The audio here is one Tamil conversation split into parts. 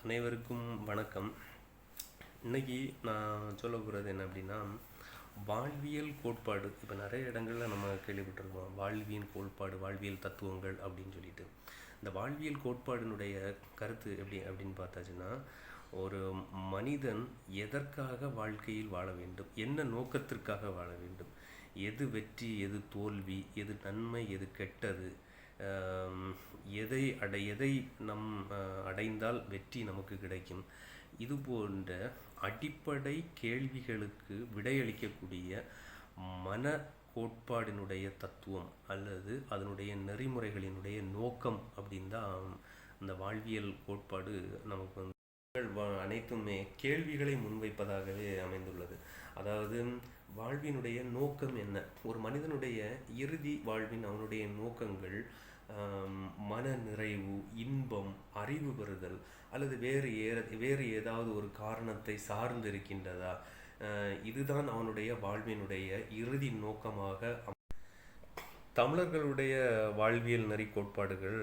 அனைவருக்கும் வணக்கம். இன்னைக்கு நான் சொல்ல போகிறது என்ன அப்படின்னா, வாழ்வியல் கோட்பாடு. இப்போ நிறைய இடங்களில் நம்ம கேள்விப்பட்டிருக்கோம், வாழ்வியல் கோட்பாடு, வாழ்வியல் தத்துவங்கள் அப்படின்னு சொல்லிட்டு. இந்த வாழ்வியல் கோட்பாடினுடைய கருத்து எப்படி அப்படின்னு பார்த்தாச்சுன்னா, ஒரு மனிதன் எதற்காக வாழ்க்கையில் வாழ வேண்டும், என்ன நோக்கத்திற்காக வாழ வேண்டும், எது வெற்றி, எது தோல்வி, எது நன்மை, எது கெட்டது, எதை நம் அடைந்தால் வெற்றி நமக்கு கிடைக்கும், இது போன்ற அடிப்படை கேள்விகளுக்கு விடையளிக்கக்கூடிய மன கோட்பாடினுடைய தத்துவம் அல்லது அதனுடைய நெறிமுறைகளினுடைய நோக்கம் அப்படின்னு தான் அந்த வாழ்வியல் கோட்பாடு நமக்கு வந்து அனைத்துமே கேள்விகளை முன்வைப்பதாகவே அமைந்துள்ளது. அதாவது வாழ்வினுடைய நோக்கம் என்ன, ஒரு மனிதனுடைய இறுதி வாழ்வின் அவனுடைய நோக்கங்கள் மன நிறைவு, இன்பம், அறிவு பெறுதல் அல்லது வேறு ஏதாவது ஒரு காரணத்தை சார்ந்து இருக்கின்றதா, இதுதான் அவனுடைய வாழ்வினுடைய இறுதி நோக்கமாக. தமிழர்களுடைய வாழ்வியல் நெறி கோட்பாடுகள்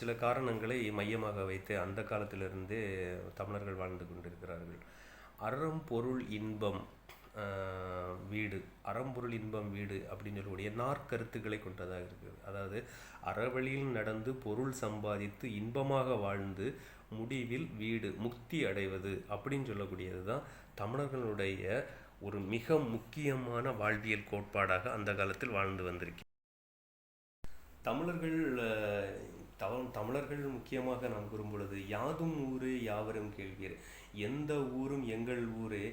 சில காரணங்களை மையமாக வைத்து அந்த காலத்திலிருந்தே தமிழர்கள் வாழ்ந்து கொண்டிருக்கிறார்கள். அறம் பொருள் இன்பம் வீடு, அறம்பொருள் இன்பம் வீடு அப்படின்னு சொல்லக்கூடிய நாற்கருத்துக்களை கொண்டதாக இருக்குது. அதாவது அறவழியில் நடந்து பொருள் சம்பாதித்து இன்பமாக வாழ்ந்து முடிவில் வீடு முக்தி அடைவது அப்படின்னு சொல்லக்கூடியது தான் தமிழர்களுடைய ஒரு மிக முக்கியமான வாழ்வியல் கோட்பாடாக அந்த காலத்தில் வாழ்ந்து வந்திருக்கு. தமிழர்கள் முக்கியமாக நாம் கூறும் பொழுது, யாதும் ஊரே யாவரும் கேள்வியர், எந்த ஊரும் எங்கள் ஊரே,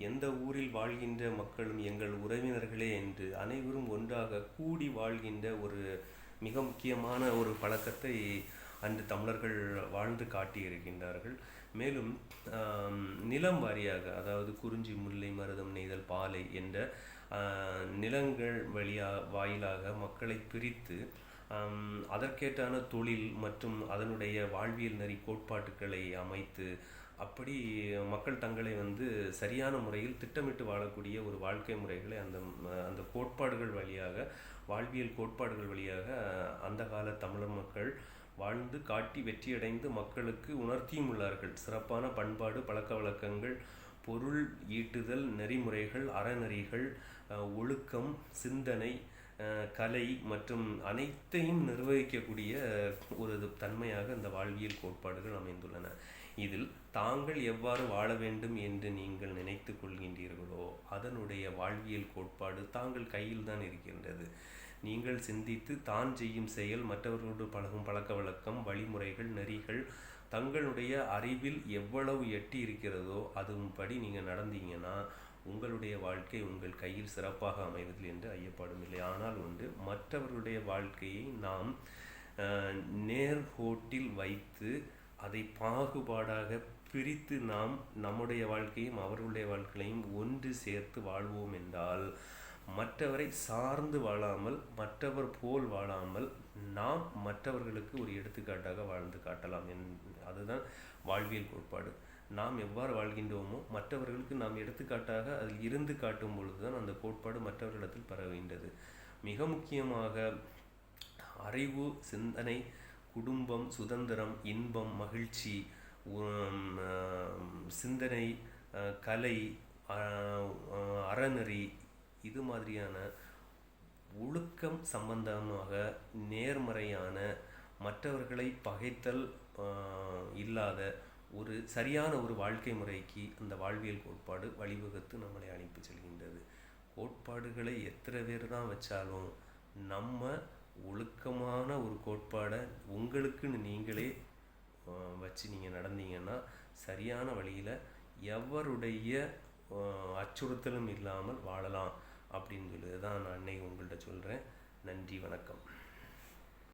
எந்த ஊரில் வாழ்கின்ற மக்களும் எங்கள் உறவினர்களே என்று அனைவரும் ஒன்றாக கூடி வாழ்கின்ற ஒரு மிக முக்கியமான ஒரு பழக்கத்தை அன்று தமிழர்கள் வாழ்ந்து காட்டியிருக்கின்றார்கள். மேலும் நிலம் வாரியாக, அதாவது குறிஞ்சி, முல்லை, மருதம், நெய்தல், பாலை என்ற நிலங்கள் வாயிலாக மக்களை பிரித்து அதற்கேற்றான தொழில் மற்றும் அதனுடைய வாழ்வியல் நெறி கோட்பாட்டுக்களை அமைத்து அப்படி மக்கள் தங்களை சரியான முறையில் திட்டமிட்டு வாழக்கூடிய ஒரு வாழ்க்கை முறைகளை அந்த கோட்பாடுகள் வழியாக, வாழ்வியல் கோட்பாடுகள் வழியாக அந்த கால தமிழர் மக்கள் வாழ்ந்து காட்டி வெற்றியடைந்து மக்களுக்கு உணர்த்தியும் உள்ளார்கள். சிறப்பான பண்பாடு, பழக்க வழக்கங்கள், பொருள் ஈட்டுதல், நெறிமுறைகள், அறநெறிகள், ஒழுக்கம், சிந்தனை, கலை மற்றும் அனைத்தையும் நிர்வகிக்கக்கூடிய ஒரு தன்மையாக இந்த வாழ்வியல் கோட்பாடுகள் அமைந்துள்ளன. இதில் தாங்கள் எவ்வாறு வாழ வேண்டும் என்று நீங்கள் நினைத்து கொள்கின்றீர்களோ அதனுடைய வாழ்வியல் கோட்பாடு தாங்கள் கையில் தான் இருக்கின்றது. நீங்கள் சிந்தித்து தான் செய்யும் செயல், மற்றவர்களோடு பழகும் பழக்க வழக்கம், வழிமுறைகள், நெறிகள் தங்களுடைய அறிவில் எவ்வளவு எட்டி இருக்கிறதோ அதுபடி நீங்கள் நடந்தீங்கன்னா உங்களுடைய வாழ்க்கை உங்கள் கையில் சிறப்பாக அமைவதில் என்று ஐயப்பாடும் இல்லை. ஆனால் மற்றவர்களுடைய வாழ்க்கையை நாம் நேர்கோட்டில் வைத்து அதை பாகுபாடாக பிரித்து நாம் நம்முடைய வாழ்க்கையும் அவர்களுடைய வாழ்க்கையையும் ஒன்று சேர்த்து வாழ்வோம் என்றால், மற்றவரை சார்ந்து வாழாமல், மற்றவர் போல் வாழாமல் நாம் மற்றவர்களுக்கு ஒரு எடுத்துக்காட்டாக வாழ்ந்து காட்டலாம். அதுதான் வாழ்வியல் கோட்பாடு. நாம் எவ்வாறு வாழ்கின்றோமோ மற்றவர்களுக்கு நாம் எடுத்துக்காட்டாக அதில் இருந்து காட்டும் பொழுதுதான் அந்த கோட்பாடு மற்றவர்களிடத்தில் பரவுகின்றது. மிக முக்கியமாக அறிவு, சிந்தனை, குடும்பம், சுதந்திரம், இன்பம், மகிழ்ச்சி, சிந்தனை, கலை, அறநெறி, இது மாதிரியான ஒழுக்கம் சம்பந்தமாக நேர்மறையான, மற்றவர்களை பகைத்தல் இல்லாத ஒரு சரியான ஒரு வாழ்க்கை முறைக்கு அந்த வாழ்வியல் கோட்பாடு வழிவகுத்து நம்மளை அனுப்பி செல்கின்றது. கோட்பாடுகளை எத்தனை பேர் தான் வச்சாலும் நம்ம ஒழுக்கமான ஒரு கோட்பாடை உங்களுக்குன்னு நீங்களே வச்சு நீங்கள் நடந்தீங்கன்னா சரியான வழியில் எவருடைய அச்சுறுத்தலும் இல்லாமல் வாழலாம் அப்படின்னு சொல்லி தான் நான் அன்னைக்கு உங்கள்கிட்ட சொல்கிறேன். நன்றி, வணக்கம்.